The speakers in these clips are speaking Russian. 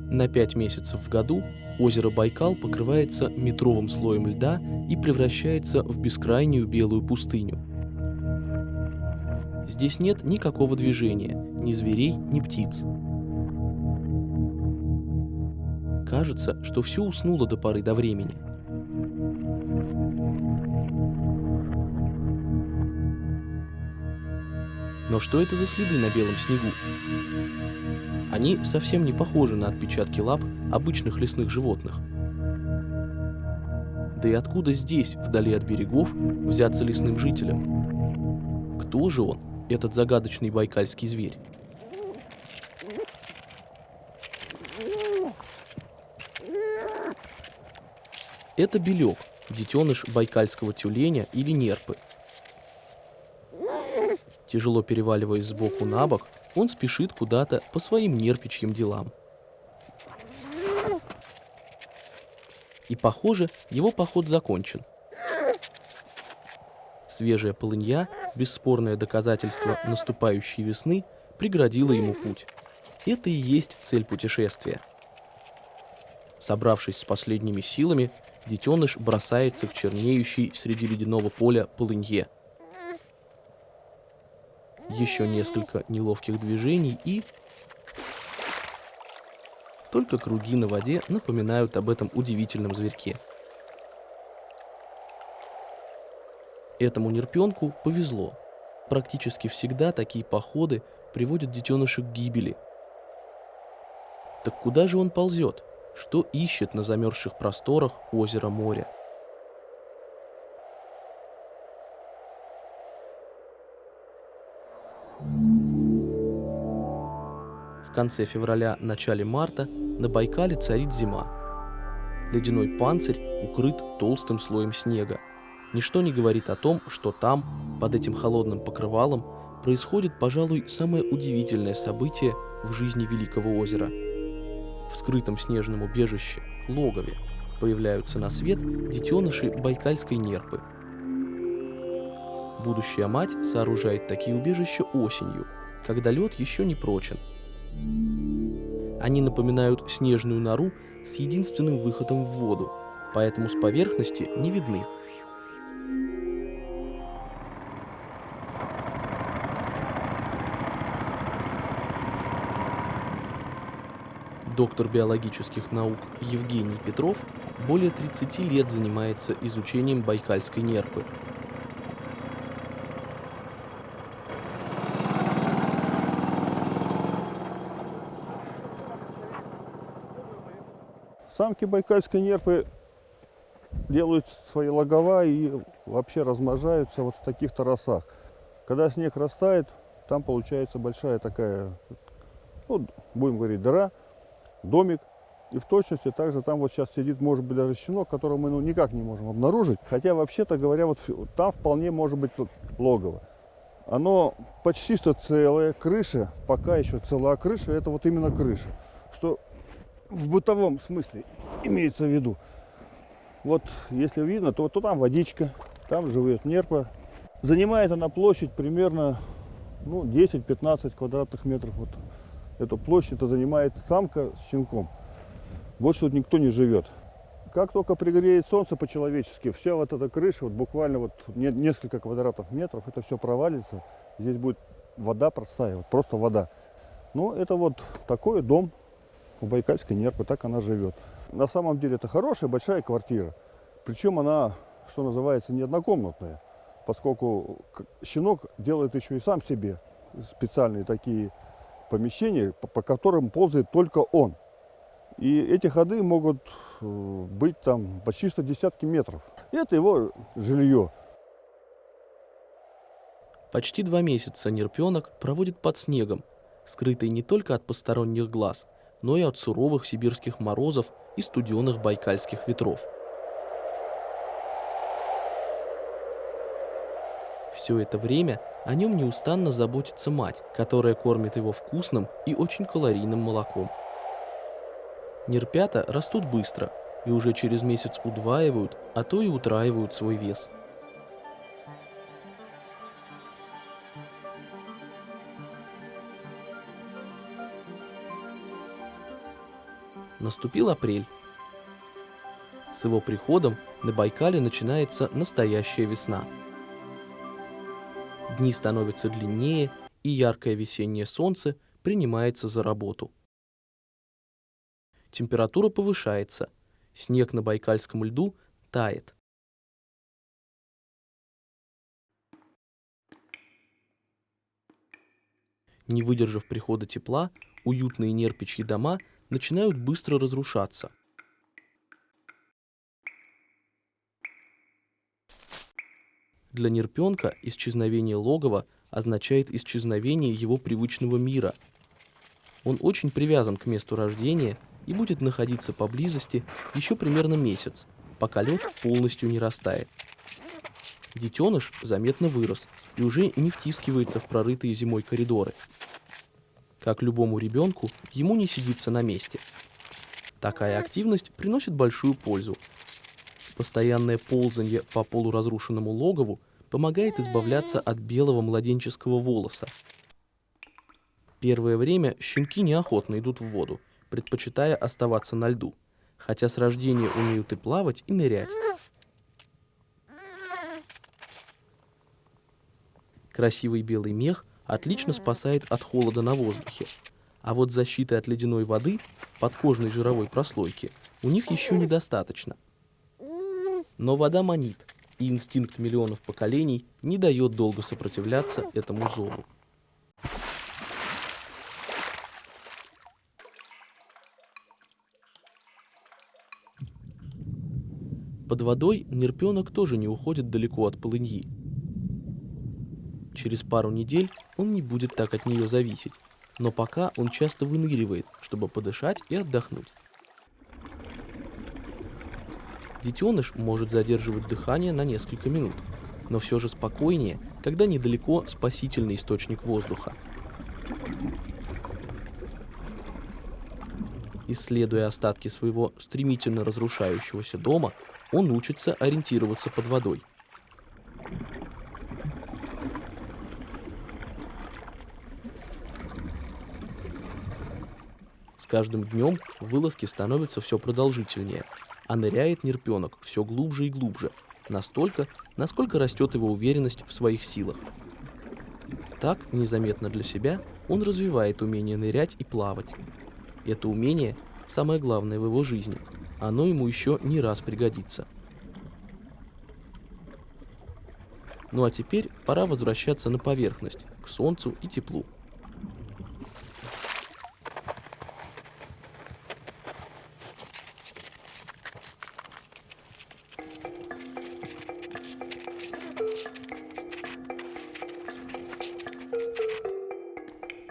На 5 месяцев в году озеро Байкал покрывается метровым слоем льда и превращается в бескрайнюю белую пустыню. Здесь нет никакого движения, ни зверей, ни птиц. Кажется, что все уснуло до поры до времени. Но что это за следы на белом снегу? Они совсем не похожи на отпечатки лап обычных лесных животных. Да и откуда здесь, вдали от берегов, взяться лесным жителям? Кто же он, этот загадочный байкальский зверь? Это белек, детеныш байкальского тюленя или нерпы. Тяжело переваливаясь сбоку на бок, он спешит куда-то по своим нерпичьим делам. И, похоже, его поход закончен. Свежая полынья, бесспорное доказательство наступающей весны, преградила ему путь. Это и есть цель путешествия. Собравшись с последними силами, детеныш бросается к чернеющей среди ледяного поля полынье. Еще несколько неловких движений и... Только круги на воде напоминают об этом удивительном зверьке. Этому нерпенку повезло. Практически всегда такие походы приводят детеныша к гибели. Так куда же он ползет? Что ищет на замерзших просторах озера моря? В конце февраля, начале марта на Байкале царит зима. Ледяной панцирь укрыт толстым слоем снега. Ничто не говорит о том, что там, под этим холодным покрывалом, происходит, пожалуй, самое удивительное событие в жизни Великого озера. В скрытом снежном убежище, логове, появляются на свет детеныши байкальской нерпы. Будущая мать сооружает такие убежища осенью, когда лед еще не прочен. Они напоминают снежную нору с единственным выходом в воду, поэтому с поверхности не видны. Доктор биологических наук Евгений Петров более 30 лет занимается изучением байкальской нерпы. Самки байкальской нерпы делают свои логова и вообще размножаются вот в таких торосах. Когда снег растает, там получается большая такая, ну, будем говорить, дыра, домик. И в точности также там вот сейчас сидит, может быть, даже щенок, которого мы никак не можем обнаружить. Хотя, вообще-то говоря, вот там вполне может быть логово. Оно почти что целое, крыша, пока еще цела крыша, это вот именно крыша. Что в бытовом смысле имеется в виду. Вот если видно, то там водичка, там живет нерпа. Занимает она площадь примерно 10-15 квадратных метров. Вот эту площадь это занимает самка с щенком. Больше тут никто не живет. Как только пригреет солнце по-человечески, вся вот эта крыша, вот буквально вот несколько квадратных метров, это все провалится. Здесь будет вода простая, вот просто вода. Ну, это вот такой дом у байкальской нерпы, так она живет. На самом деле это хорошая большая квартира. Причем она, что называется, не однокомнатная, поскольку щенок делает еще и сам себе специальные такие помещения, по которым ползает только он. И эти ходы могут быть там почти что десятки метров. И это его жилье. Почти 2 месяца нерпенок проводит под снегом, скрытый не только от посторонних глаз, но и от суровых сибирских морозов и студеных байкальских ветров. Все это время о нем неустанно заботится мать, которая кормит его вкусным и очень калорийным молоком. Нерпята растут быстро и уже через месяц удваивают, а то и утраивают свой вес. Наступил апрель. С его приходом на Байкале начинается настоящая весна. Дни становятся длиннее, и яркое весеннее солнце принимается за работу. Температура повышается, снег на байкальском льду тает. Не выдержав прихода тепла, уютные нерпичьи дома начинают быстро разрушаться. Для нерпенка исчезновение логова означает исчезновение его привычного мира. Он очень привязан к месту рождения и будет находиться поблизости еще примерно месяц, пока лед полностью не растает. Детеныш заметно вырос и уже не втискивается в прорытые зимой коридоры. Как любому ребенку, ему не сидится на месте. Такая активность приносит большую пользу. Постоянное ползанье по полуразрушенному логову помогает избавляться от белого младенческого волоса. Первое время щенки неохотно идут в воду, предпочитая оставаться на льду, хотя с рождения умеют и плавать, и нырять. Красивый белый мех отлично спасает от холода на воздухе, а вот защиты от ледяной воды, подкожной жировой прослойки, у них еще недостаточно. Но вода манит, и инстинкт миллионов поколений не дает долго сопротивляться этому зову. Под водой нерпенок тоже не уходит далеко от полыньи. Через пару недель он не будет так от нее зависеть, но пока он часто выныривает, чтобы подышать и отдохнуть. Детеныш может задерживать дыхание на несколько минут, но все же спокойнее, когда недалеко спасительный источник воздуха. Исследуя остатки своего стремительно разрушающегося дома, он учится ориентироваться под водой. С каждым днем вылазки становятся все продолжительнее, а ныряет нерпенок все глубже и глубже, настолько, насколько растет его уверенность в своих силах. Так, незаметно для себя, он развивает умение нырять и плавать. Это умение – самое главное в его жизни, оно ему еще не раз пригодится. Ну а теперь пора возвращаться на поверхность, к солнцу и теплу.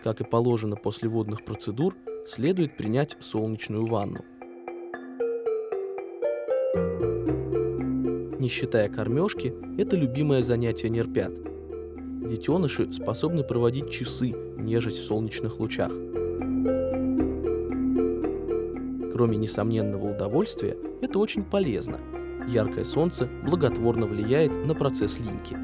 Как и положено после водных процедур, следует принять солнечную ванну. Не считая кормежки, это любимое занятие нерпят. Детеныши способны проводить часы, нежась в солнечных лучах. Кроме несомненного удовольствия, это очень полезно. Яркое солнце благотворно влияет на процесс линьки.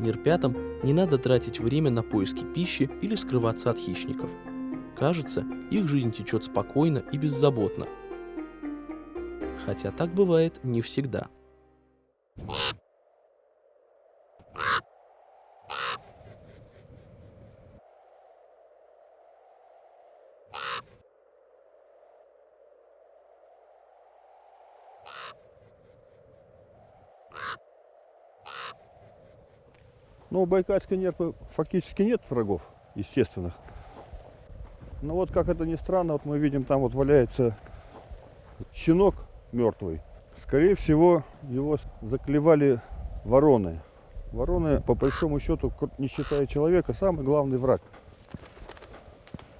Нерпятам не надо тратить время на поиски пищи или скрываться от хищников. Кажется, их жизнь течет спокойно и беззаботно. Хотя так бывает не всегда. Но у байкальской нерпы фактически нет врагов естественных. Но вот как это ни странно, вот мы видим, там вот валяется щенок мертвый. Скорее всего, его заклевали вороны. Вороны, по большому счету, не считая человека, самый главный враг.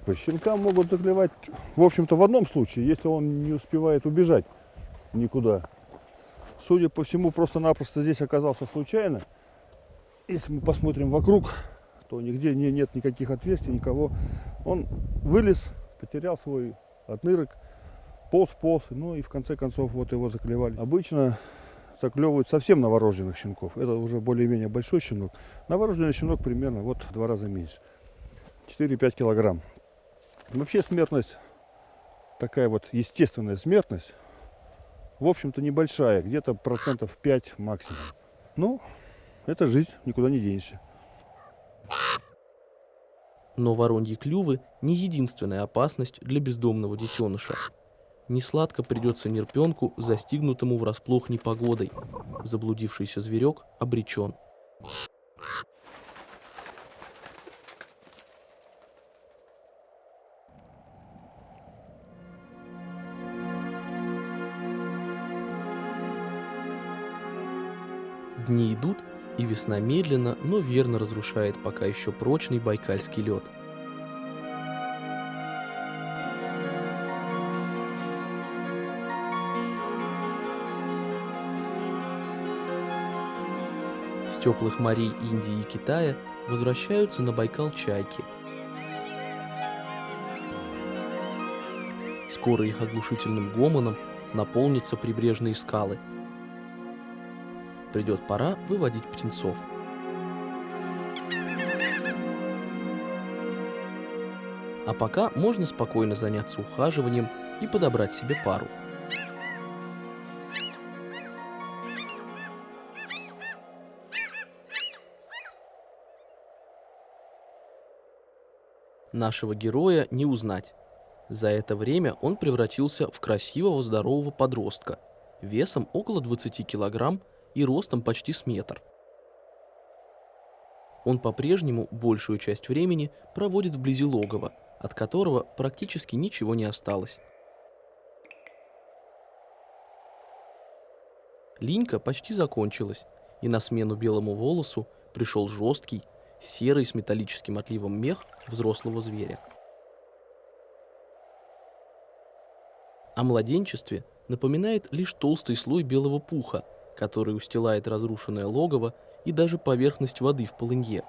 Щенка могут заклевать, в общем-то, в одном случае, если он не успевает убежать никуда. Судя по всему, просто-напросто здесь оказался случайно. Если мы посмотрим вокруг, то нигде нет никаких отверстий, никого. Он вылез, потерял свой отнырок, полз, ну и в конце концов вот его заклевали. Обычно заклевывают совсем новорожденных щенков. Это уже более-менее большой щенок. Новорожденный щенок примерно вот в 2 раза меньше. 4-5 килограмм. Вообще смертность такая вот естественная смертность, в общем-то, небольшая, где-то 5% максимум. Ну, это жизнь, никуда не денешься. Но вороньи клювы не единственная опасность для бездомного детеныша. Несладко придется нерпенку, застигнутому врасплох непогодой. Заблудившийся зверек обречен. Дни идут, и весна медленно, но верно разрушает пока еще прочный байкальский лед. С теплых морей Индии и Китая возвращаются на Байкал чайки. Скоро их оглушительным гомоном наполнятся прибрежные скалы. Придет пора выводить птенцов. А пока можно спокойно заняться ухаживанием и подобрать себе пару. Нашего героя не узнать. За это время он превратился в красивого здорового подростка, весом около 20 килограмм и ростом почти с метр. Он по-прежнему большую часть времени проводит вблизи логова, от которого практически ничего не осталось. Линька почти закончилась, и на смену белому волосу пришел жесткий, серый с металлическим отливом мех взрослого зверя. О младенчестве напоминает лишь толстый слой белого пуха, который устилает разрушенное логово и даже поверхность воды в полынье.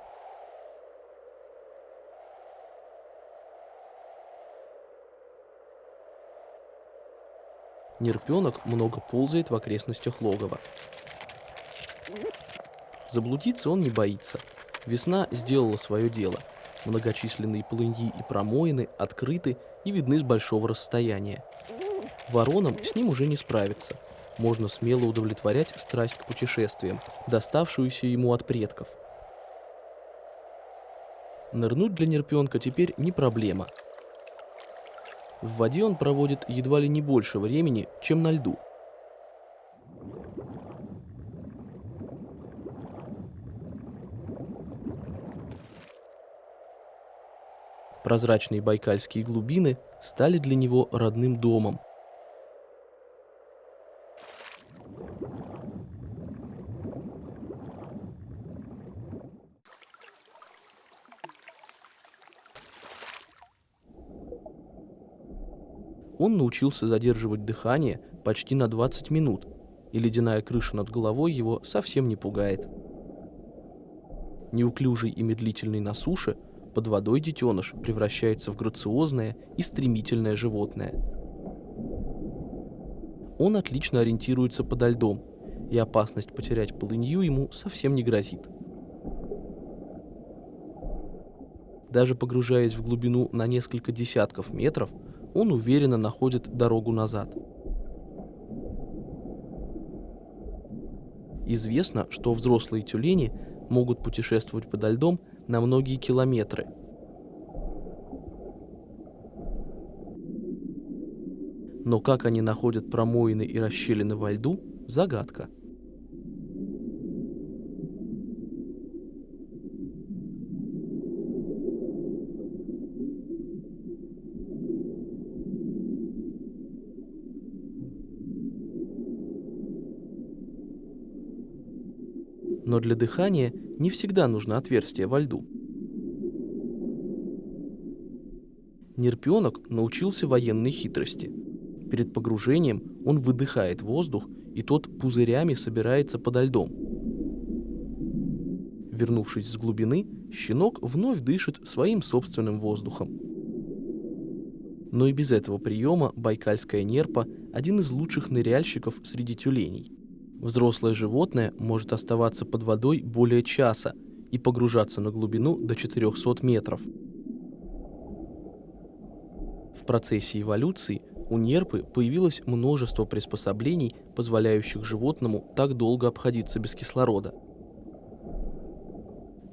Нерпенок много ползает в окрестностях логова. Заблудиться он не боится. Весна сделала свое дело. Многочисленные полыньи и промоины открыты и видны с большого расстояния. Воронам с ним уже не справиться. Можно смело удовлетворять страсть к путешествиям, доставшуюся ему от предков. Нырнуть для нерпенка теперь не проблема. В воде он проводит едва ли не больше времени, чем на льду. Прозрачные байкальские глубины стали для него родным домом. Он научился задерживать дыхание почти на 20 минут, и ледяная крыша над головой его совсем не пугает. Неуклюжий и медлительный на суше, под водой детеныш превращается в грациозное и стремительное животное. Он отлично ориентируется подо льдом, и опасность потерять полынью ему совсем не грозит. Даже погружаясь в глубину на несколько десятков метров, он уверенно находит дорогу назад. Известно, что взрослые тюлени могут путешествовать подо льдом на многие километры. Но как они находят промоины и расщелины во льду – загадка. Но для дыхания не всегда нужно отверстие во льду. Нерпенок научился военной хитрости. Перед погружением он выдыхает воздух, и тот пузырями собирается подо льдом. Вернувшись с глубины, щенок вновь дышит своим собственным воздухом. Но и без этого приема байкальская нерпа – один из лучших ныряльщиков среди тюленей. Взрослое животное может оставаться под водой более часа и погружаться на глубину до 400 метров. В процессе эволюции У нерпы появилось множество приспособлений, позволяющих животному так долго обходиться без кислорода.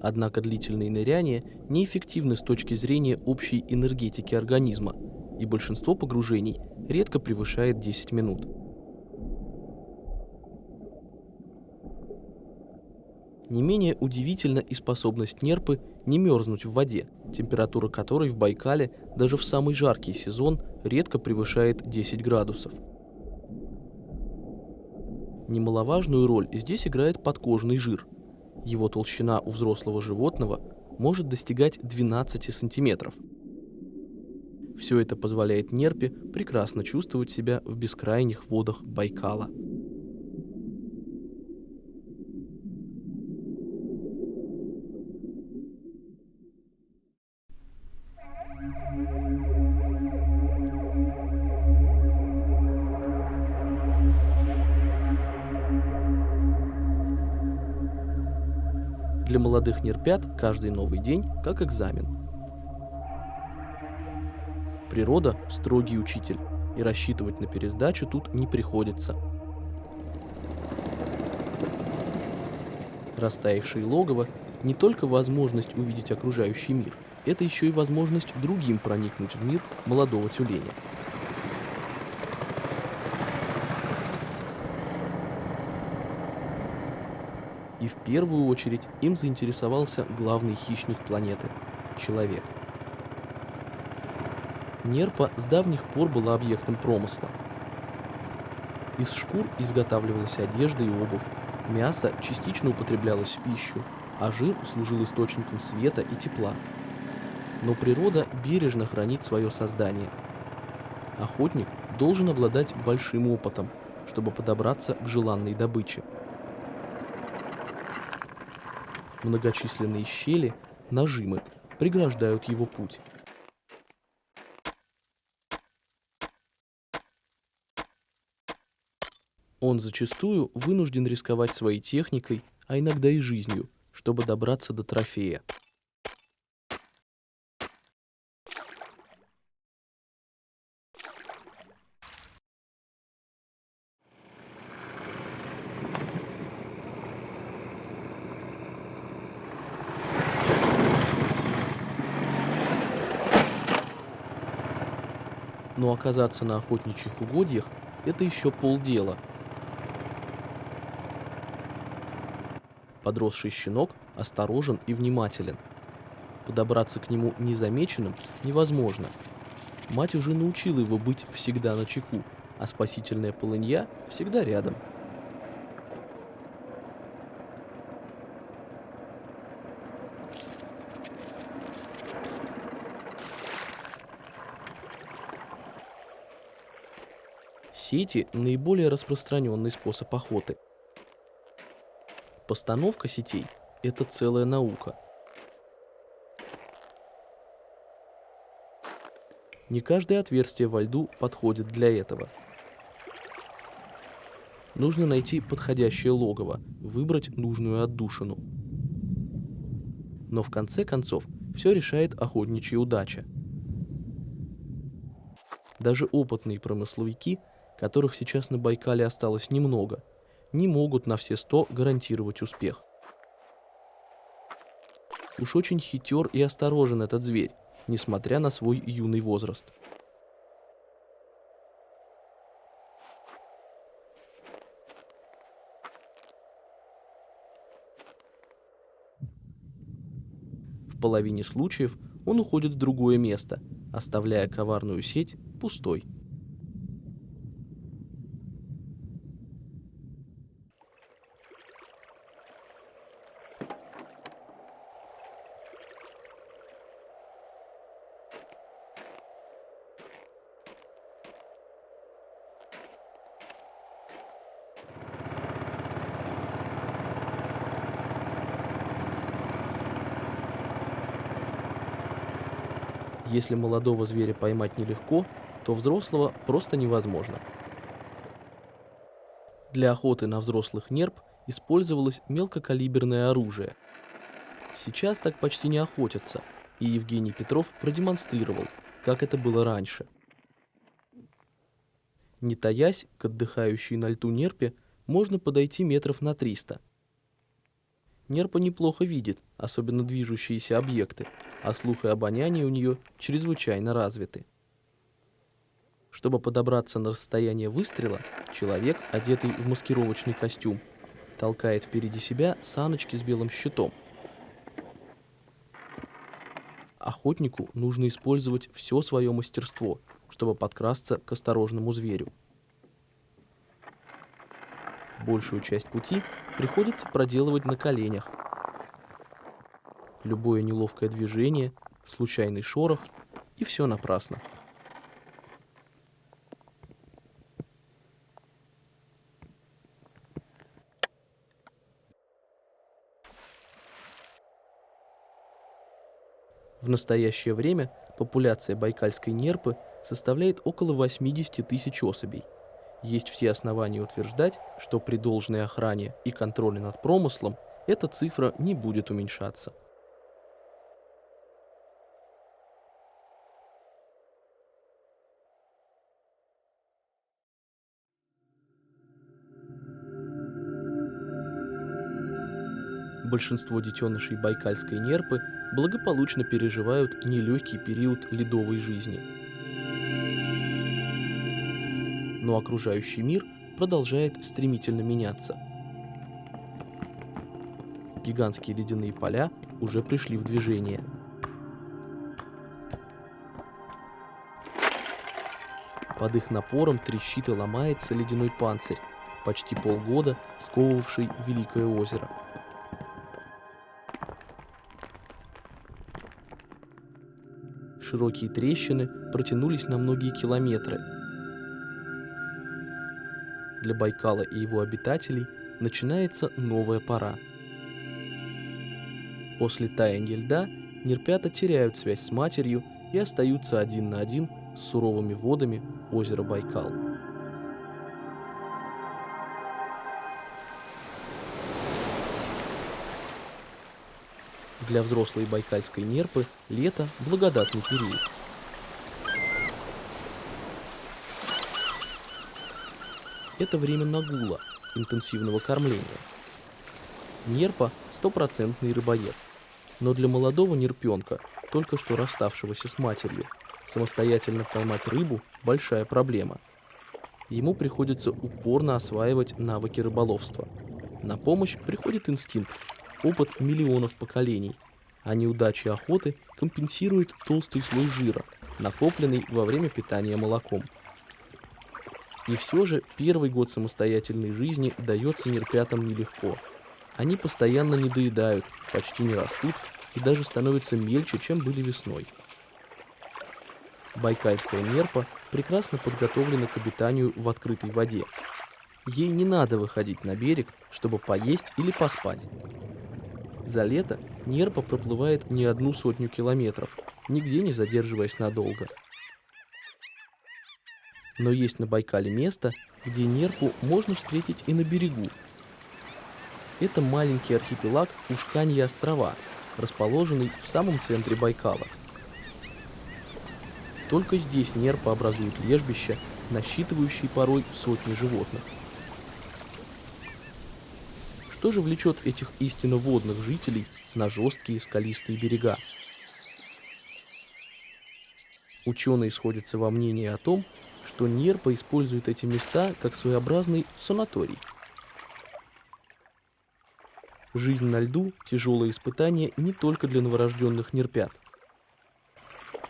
Однако длительные ныряния неэффективны с точки зрения общей энергетики организма, и большинство погружений редко превышает 10 минут. Не менее удивительна и способность нерпы не мерзнуть в воде, температура которой в Байкале даже в самый жаркий сезон редко превышает 10 градусов. Немаловажную роль здесь играет подкожный жир. Его толщина у взрослого животного может достигать 12 сантиметров. Все это позволяет нерпе прекрасно чувствовать себя в бескрайних водах Байкала. Для молодых нерпят каждый новый день как экзамен. Природа – строгий учитель, и рассчитывать на пересдачу тут не приходится. Растаявшие логово – не только возможность увидеть окружающий мир, это еще и возможность другим проникнуть в мир молодого тюленя. И в первую очередь им заинтересовался главный хищник планеты – человек. Нерпа с давних пор была объектом промысла. Из шкур изготавливалась одежда и обувь, мясо частично употреблялось в пищу, а жир служил источником света и тепла. Но природа бережно хранит свое создание. Охотник должен обладать большим опытом, чтобы подобраться к желанной добыче. Многочисленные щели, нажимы, преграждают его путь. Он зачастую вынужден рисковать своей техникой, а иногда и жизнью, чтобы добраться до трофея. Но оказаться на охотничьих угодьях – это еще полдела. Подросший щенок осторожен и внимателен. Подобраться к нему незамеченным невозможно. Мать уже научила его быть всегда начеку, а спасительная полынья всегда рядом. Сети – наиболее распространенный способ охоты. Постановка сетей – это целая наука. Не каждое отверстие во льду подходит для этого. Нужно найти подходящее логово, выбрать нужную отдушину. Но в конце концов все решает охотничья удача. Даже опытные промысловики, которых сейчас на Байкале осталось немного, не могут на все 100 гарантировать успех. Уж очень хитер и осторожен этот зверь, несмотря на свой юный возраст. В половине случаев он уходит в другое место, оставляя коварную сеть пустой. Если молодого зверя поймать нелегко, то взрослого просто невозможно. Для охоты на взрослых нерп использовалось мелкокалиберное оружие. Сейчас так почти не охотятся, и Евгений Петров продемонстрировал, как это было раньше. Не таясь, к отдыхающей на льду нерпе можно подойти метров на 300. Нерпа неплохо видит, особенно движущиеся объекты, а слух и обоняние у нее чрезвычайно развиты. Чтобы подобраться на расстояние выстрела, человек, одетый в маскировочный костюм, толкает впереди себя саночки с белым щитом. Охотнику нужно использовать все свое мастерство, чтобы подкрасться к осторожному зверю. Большую часть пути приходится проделывать на коленях. Любое неловкое движение, случайный шорох, и все напрасно. В настоящее время популяция байкальской нерпы составляет около 80 тысяч особей. Есть все основания утверждать, что при должной охране и контроле над промыслом эта цифра не будет уменьшаться. Большинство детенышей байкальской нерпы благополучно переживают нелегкий период ледовой жизни. Но окружающий мир продолжает стремительно меняться. Гигантские ледяные поля уже пришли в движение. Под их напором трещит и ломается ледяной панцирь, почти полгода сковывавший Великое озеро. Широкие трещины протянулись на многие километры. Для Байкала и его обитателей начинается новая пора. После таяния льда нерпята теряют связь с матерью и остаются один на один с суровыми водами озера Байкал. Для взрослой байкальской нерпы лето – благодатный период. Это время нагула, интенсивного кормления. Нерпа – стопроцентный рыбоед. Но для молодого нерпенка, только что расставшегося с матерью, самостоятельно поймать рыбу – большая проблема. Ему приходится упорно осваивать навыки рыболовства. На помощь приходит инстинкт, опыт миллионов поколений, а неудачи охоты компенсируют толстый слой жира, накопленный во время питания молоком. И все же первый год самостоятельной жизни дается нерпятам нелегко. Они постоянно недоедают, почти не растут и даже становятся мельче, чем были весной. Байкальская нерпа прекрасно подготовлена к обитанию в открытой воде. Ей не надо выходить на берег, чтобы поесть или поспать. За лето нерпа проплывает не 100 километров, нигде не задерживаясь надолго. Но есть на Байкале место, где нерпу можно встретить и на берегу. Это маленький архипелаг Ушканьи острова, расположенный в самом центре Байкала. Только здесь нерпа образует лежбища, насчитывающие порой сотни животных. Что же влечет этих истинно водных жителей на жесткие скалистые берега? Ученые сходятся во мнении о том, что нерпа использует эти места как своеобразный санаторий. Жизнь на льду – тяжелое испытание не только для новорожденных нерпят.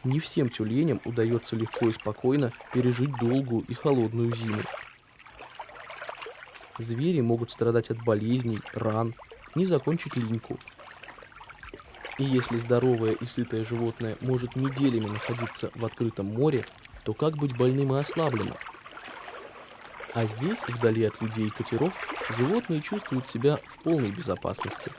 Не всем тюленям удается легко и спокойно пережить долгую и холодную зиму. Звери могут страдать от болезней, ран, не закончить линьку. И если здоровое и сытое животное может неделями находиться в открытом море, то как быть больным и ослабленным? А здесь, вдали от людей и катеров, животные чувствуют себя в полной безопасности.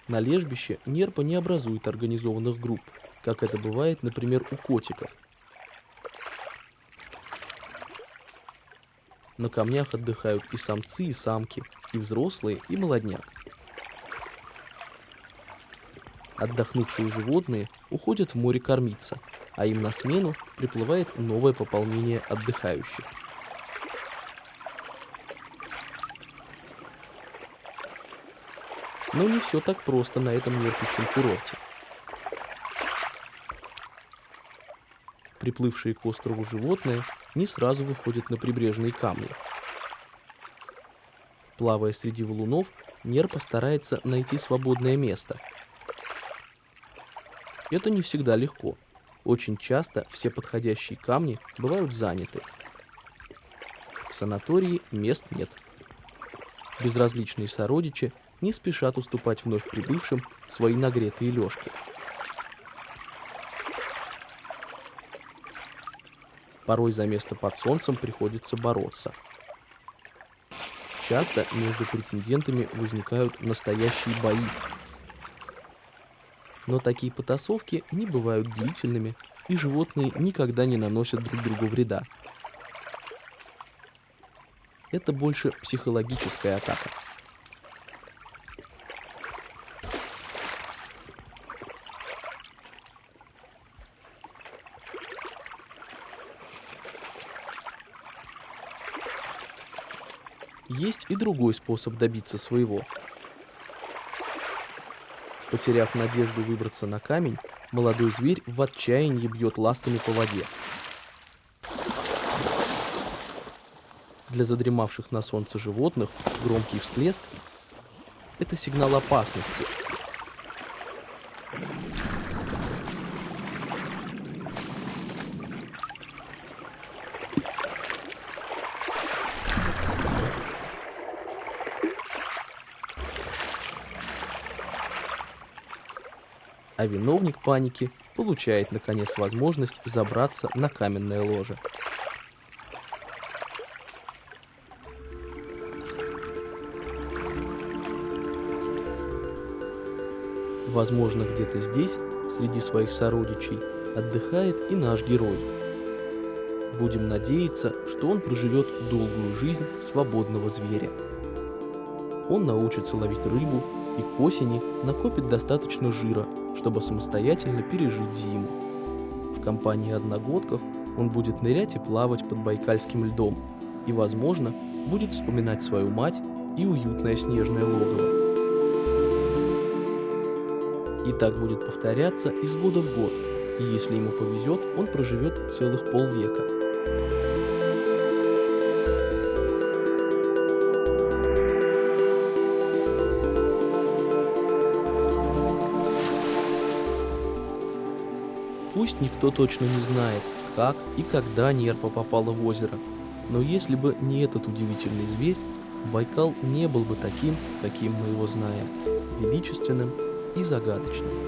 На лежбище нерпа не образует организованных групп, как это бывает, например, у котиков. На камнях отдыхают и самцы, и самки, и взрослые, и молодняк. Отдохнувшие животные уходят в море кормиться, а им на смену приплывает новое пополнение отдыхающих. Но не все так просто на этом нерпищем курорте. Приплывшие к острову животные не сразу выходят на прибрежные камни. Плавая среди валунов, нерпа старается найти свободное место. Это не всегда легко. Очень часто все подходящие камни бывают заняты. В санатории мест нет. Безразличные сородичи не спешат уступать вновь прибывшим свои нагретые лёжки. Порой за место под солнцем приходится бороться. Часто между претендентами возникают настоящие бои. Но такие потасовки не бывают длительными, и животные никогда не наносят друг другу вреда. Это больше психологическая атака. Есть и другой способ добиться своего. Потеряв надежду выбраться на камень, молодой зверь в отчаянии бьет ластами по воде. Для задремавших на солнце животных громкий всплеск – это сигнал опасности. А виновник паники получает, наконец, возможность забраться на каменное ложе. Возможно, где-то здесь, среди своих сородичей, отдыхает и наш герой. Будем надеяться, что он проживет долгую жизнь свободного зверя. Он научится ловить рыбу и к осени накопит достаточно жира, чтобы самостоятельно пережить зиму. В компании одногодков он будет нырять и плавать под байкальским льдом и, возможно, будет вспоминать свою мать и уютное снежное логово. И так будет повторяться из года в год, и если ему повезет, он проживет целых полвека. Пусть никто точно не знает, как и когда нерпа попала в озеро, но если бы не этот удивительный зверь, Байкал не был бы таким, каким мы его знаем, величественным и загадочным.